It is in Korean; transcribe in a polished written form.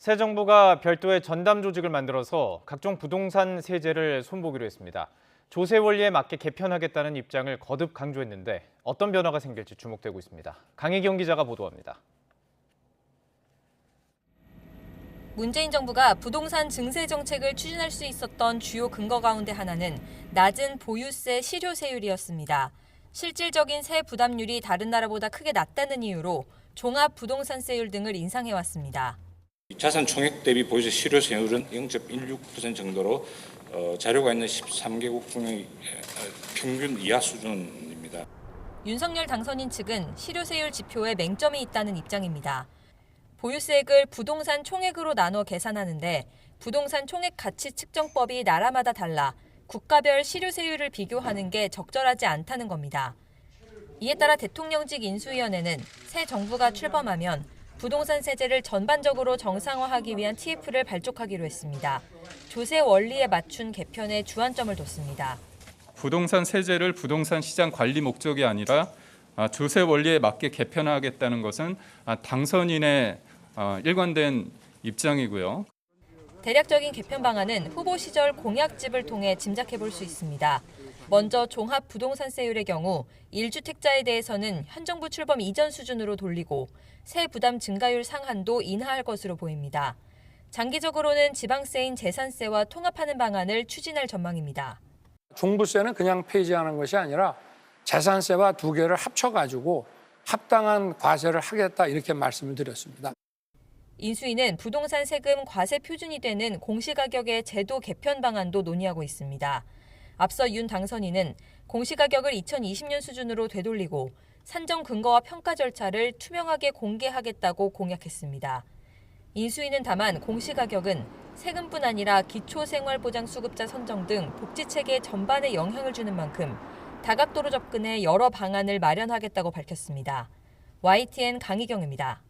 새 정부가 별도의 전담 조직을 만들어서 각종 부동산 세제를 손보기로 했습니다. 조세 원리에 맞게 개편하겠다는 입장을 거듭 강조했는데 어떤 변화가 생길지 주목되고 있습니다. 강희경 기자가 보도합니다. 문재인 정부가 부동산 증세 정책을 추진할 수 있었던 주요 근거 가운데 하나는 낮은 보유세 실효세율이었습니다. 실질적인 세 부담률이 다른 나라보다 크게 낮다는 이유로 종합 부동산세율 등을 인상해왔습니다. 자산 총액 대비 보유세 실효세율은 0.16% 정도로 자료가 있는 13개국 중에 평균 이하 수준입니다. 윤석열 당선인 측은 실효세율 지표에 맹점이 있다는 입장입니다. 보유세액을 부동산 총액으로 나눠 계산하는데 부동산 총액 가치 측정법이 나라마다 달라 국가별 실효세율을 비교하는 게 적절하지 않다는 겁니다. 이에 따라 대통령직 인수위원회는 새 정부가 출범하면 부동산 세제를 전반적으로 정상화하기 위한 TF를 발족하기로 했습니다. 조세 원리에 맞춘 개편에 주안점을 뒀습니다. 부동산 세제를 부동산 시장 관리 목적이 아니라 조세 원리에 맞게 개편하겠다는 것은 당선인의 일관된 입장이고요. 대략적인 개편 방안은 후보 시절 공약집을 통해 짐작해 볼 수 있습니다. 먼저 종합 부동산세율의 경우 1주택자에 대해서는 현 정부 출범 이전 수준으로 돌리고 세 부담 증가율 상한도 인하할 것으로 보입니다. 장기적으로는 지방세인 재산세와 통합하는 방안을 추진할 전망입니다. 종부세는 그냥 폐지하는 것이 아니라 재산세와 두 개를 합쳐가지고 합당한 과세를 하겠다 이렇게 말씀을 드렸습니다. 인수위는 부동산 세금 과세 표준이 되는 공시가격의 제도 개편 방안도 논의하고 있습니다. 앞서 윤 당선인은 공시가격을 2020년 수준으로 되돌리고 산정 근거와 평가 절차를 투명하게 공개하겠다고 공약했습니다. 인수위는 다만 공시가격은 세금뿐 아니라 기초생활보장수급자 선정 등 복지체계 전반에 영향을 주는 만큼 다각도로 접근해 여러 방안을 마련하겠다고 밝혔습니다. YTN 강희경입니다.